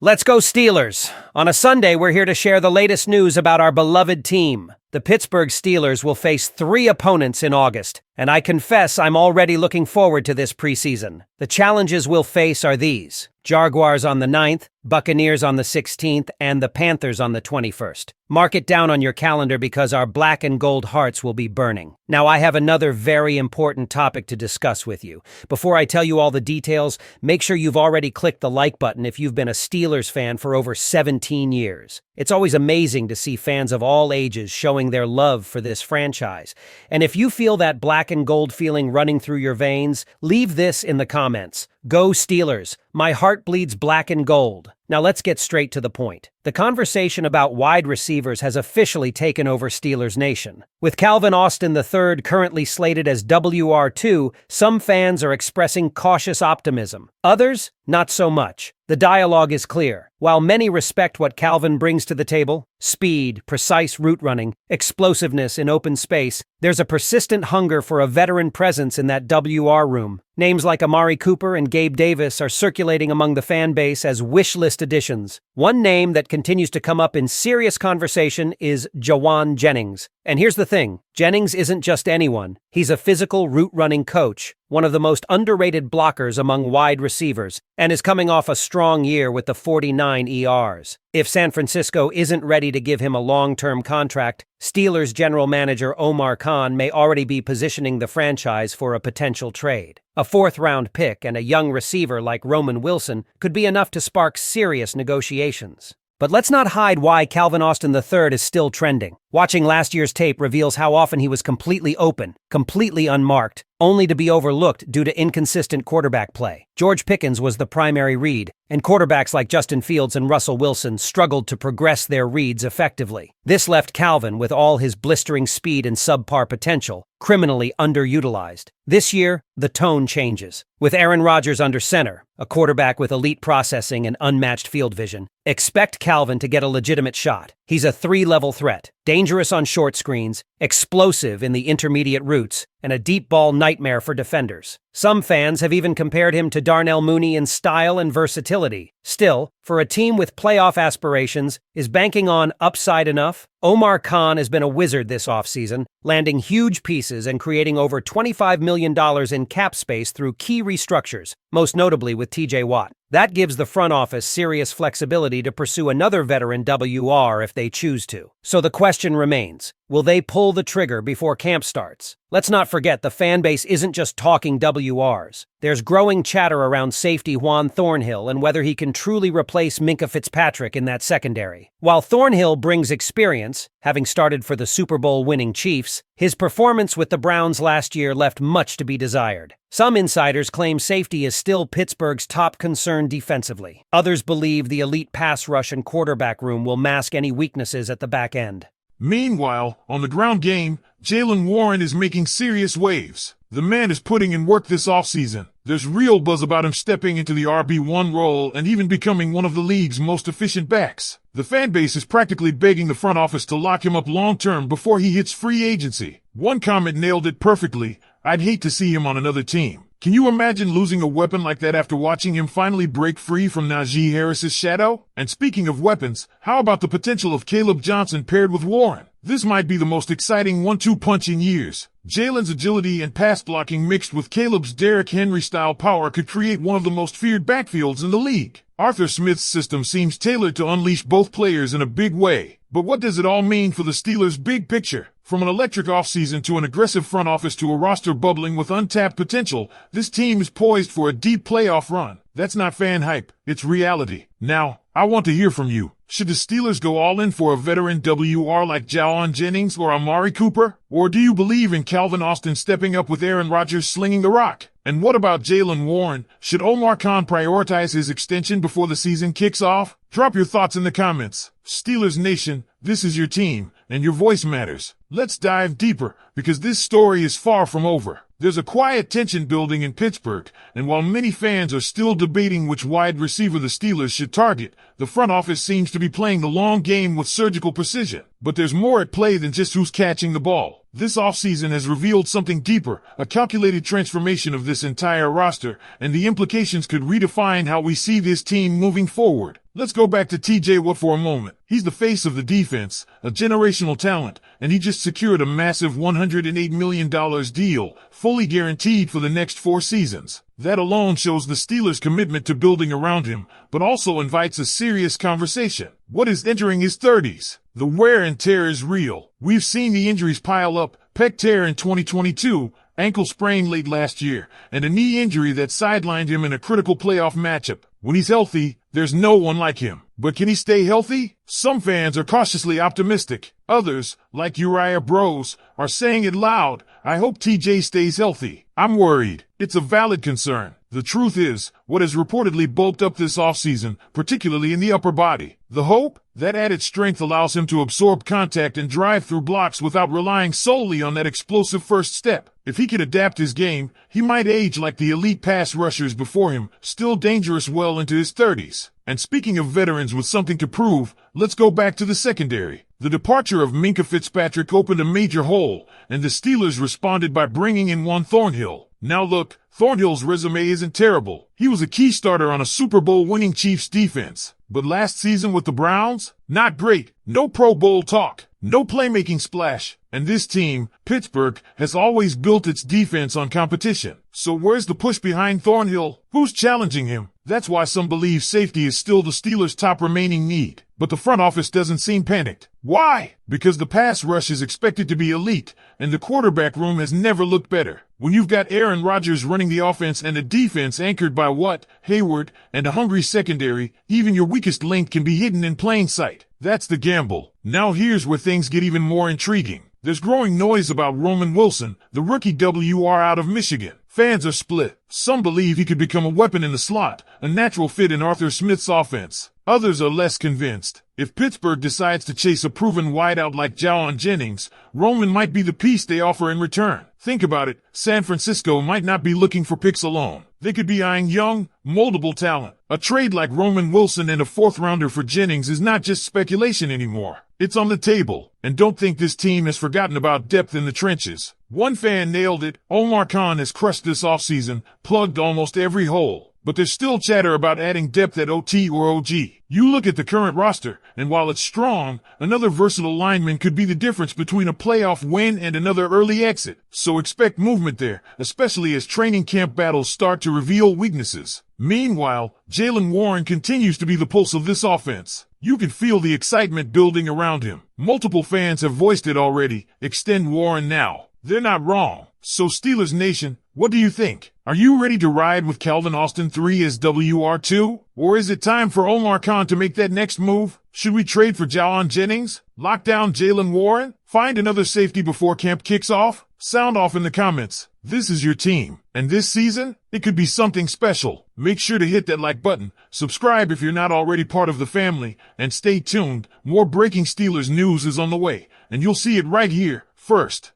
Let's go Steelers! On a Sunday, we're here to share the latest news about our beloved team. The Pittsburgh Steelers will face 3 opponents in August, and I confess I'm already looking forward to this preseason. The challenges we'll face are these: Jaguars on the 9th, Buccaneers on the 16th, and the Panthers on the 21st. Mark it down on your calendar because our black and gold hearts will be burning. Now, I have another very important topic to discuss with you. Before I tell you all the details, make sure you've already clicked the like button if you've been a Steelers fan for over 17 years. It's always amazing to see fans of all ages showing their love for this franchise. And if you feel that black and gold feeling running through your veins, leave this in the comments. Go Steelers! My heart bleeds black and gold. Now let's get straight to the point. The conversation about wide receivers has officially taken over Steelers Nation. With Calvin Austin III currently slated as WR2, some fans are expressing cautious optimism. Others, not so much. The dialogue is clear. While many respect what Calvin brings to the table, speed, precise route running, explosiveness in open space, there's a persistent hunger for a veteran presence in that WR room. Names like Amari Cooper and Gabe Davis are circulating among the fan base as wish list additions. One name that continues to come up in serious conversation is Jauan Jennings. And here's the thing, Jennings isn't just anyone. He's a physical route-running coach, one of the most underrated blockers among wide receivers, and is coming off a strong year with the 49 ERs. If San Francisco isn't ready to give him a long-term contract, Steelers general manager Omar Khan may already be positioning the franchise for a potential trade. A 4th-round pick and a young receiver like Roman Wilson could be enough to spark serious negotiations. But let's not hide why Calvin Austin III is still trending. Watching last year's tape reveals how often he was completely open, completely unmarked, only to be overlooked due to inconsistent quarterback play. George Pickens was the primary read, and quarterbacks like Justin Fields and Russell Wilson struggled to progress their reads effectively. This left Calvin, with all his blistering speed and subpar potential, criminally underutilized. This year, the tone changes. With Aaron Rodgers under center, a quarterback with elite processing and unmatched field vision, expect Calvin to get a legitimate shot. He's a 3-level threat, dangerous on short screens, explosive in the intermediate routes, and a deep ball nightmare for defenders. Some fans have even compared him to Darnell Mooney in style and versatility. Still, for a team with playoff aspirations, is banking on upside enough? Omar Khan has been a wizard this offseason, landing huge pieces and creating over $25 million in cap space through key restructures, most notably with TJ Watt. That gives the front office serious flexibility to pursue another veteran WR if they choose to. So the question remains, will they pull the trigger before camp starts? Let's not forget the fan base isn't just talking WRs. There's growing chatter around safety Juan Thornhill and whether he can truly replace Minkah Fitzpatrick in that secondary. While Thornhill brings experience, having started for the Super Bowl winning Chiefs, his performance with the Browns last year left much to be desired. Some insiders claim safety is still Pittsburgh's top concern defensively. Others believe the elite pass rush and quarterback room will mask any weaknesses at the back end. Meanwhile, on the ground game, Jaylen Warren is making serious waves. The man is putting in work this offseason. There's real buzz about him stepping into the RB1 role and even becoming one of the league's most efficient backs. The fan base is practically begging the front office to lock him up long-term before he hits free agency. One comment nailed it perfectly: "I'd hate to see him on another team." Can you imagine losing a weapon like that after watching him finally break free from Najee Harris's shadow? And speaking of weapons, how about the potential of Caleb Johnson paired with Warren? This might be the most exciting 1-2 punch in years. Jalen's agility and pass blocking mixed with Caleb's Derrick Henry-style power could create one of the most feared backfields in the league. Arthur Smith's system seems tailored to unleash both players in a big way. But what does it all mean for the Steelers' big picture? From an electric offseason to an aggressive front office to a roster bubbling with untapped potential, this team is poised for a deep playoff run. That's not fan hype, it's reality. Now, I want to hear from you. Should the Steelers go all in for a veteran WR like Jauan Jennings or Amari Cooper? Or do you believe in Calvin Austin stepping up with Aaron Rodgers slinging the rock? And what about Jaylen Warren? Should Omar Khan prioritize his extension before the season kicks off? Drop your thoughts in the comments. Steelers Nation, this is your team, and your voice matters. Let's dive deeper, because this story is far from over. There's a quiet tension building in Pittsburgh, and while many fans are still debating which wide receiver the Steelers should target, the front office seems to be playing the long game with surgical precision. But there's more at play than just who's catching the ball. This offseason has revealed something deeper, a calculated transformation of this entire roster, and the implications could redefine how we see this team moving forward. Let's go back to TJ Watt for a moment. He's the face of the defense, a generational talent, and he just secured a massive $108 million deal, fully guaranteed for the next 4 seasons. That alone shows the Steelers' commitment to building around him, but also invites a serious conversation. Watt is entering his 30s. The wear and tear is real. We've seen the injuries pile up: pec tear in 2022, ankle sprain late last year, and a knee injury that sidelined him in a critical playoff matchup. When he's healthy, there's no one like him. But can he stay healthy? Some fans are cautiously optimistic. Others, like Uriah Bros, are saying it loud: I hope TJ stays healthy. I'm worried. It's a valid concern. The truth is, Watt has reportedly bulked up this offseason, particularly in the upper body. The hope? That added strength allows him to absorb contact and drive through blocks without relying solely on that explosive first step. If he could adapt his game, he might age like the elite pass rushers before him, still dangerous well into his 30s. And speaking of veterans with something to prove, let's go back to the secondary. The departure of Minkah Fitzpatrick opened a major hole, and the Steelers responded by bringing in Juan Thornhill. Now look, Thornhill's resume isn't terrible. He was a key starter on a Super Bowl-winning Chiefs defense. But last season with the Browns? Not great. No Pro Bowl talk. No playmaking splash. And this team, Pittsburgh, has always built its defense on competition. So where's the push behind Thornhill? Who's challenging him? That's why some believe safety is still the Steelers' top remaining need. But the front office doesn't seem panicked. Why? Because the pass rush is expected to be elite, and the quarterback room has never looked better. When you've got Aaron Rodgers running the offense and a defense anchored by Watt, Hayward, and a hungry secondary, even your weakest link can be hidden in plain sight. That's the gamble. Now here's where things get even more intriguing. There's growing noise about Roman Wilson, the rookie WR out of Michigan. Fans are split. Some believe he could become a weapon in the slot, a natural fit in Arthur Smith's offense. Others are less convinced. If Pittsburgh decides to chase a proven wideout like Jawan Jennings, Roman might be the piece they offer in return. Think about it. San Francisco might not be looking for picks alone. They could be eyeing young, moldable talent. A trade like Roman Wilson and a 4th-rounder for Jennings is not just speculation anymore. It's on the table. And don't think this team has forgotten about depth in the trenches. One fan nailed it. Omar Khan has crushed this offseason, plugged almost every hole. But there's still chatter about adding depth at OT or OG. You look at the current roster, and while it's strong, another versatile lineman could be the difference between a playoff win and another early exit. So expect movement there, especially as training camp battles start to reveal weaknesses. Meanwhile, Jaylen Warren continues to be the pulse of this offense. You can feel the excitement building around him. Multiple fans have voiced it already. Extend Warren now. They're not wrong. So Steelers Nation, what do you think? Are you ready to ride with Calvin Austin 3 as WR2? Or is it time for Omar Khan to make that next move? Should we trade for Jawan Jennings? Lock down Jaylen Warren? Find another safety before camp kicks off? Sound off in the comments. This is your team. And this season, it could be something special. Make sure to hit that like button, subscribe if you're not already part of the family, and stay tuned. More breaking Steelers news is on the way, and you'll see it right here, first.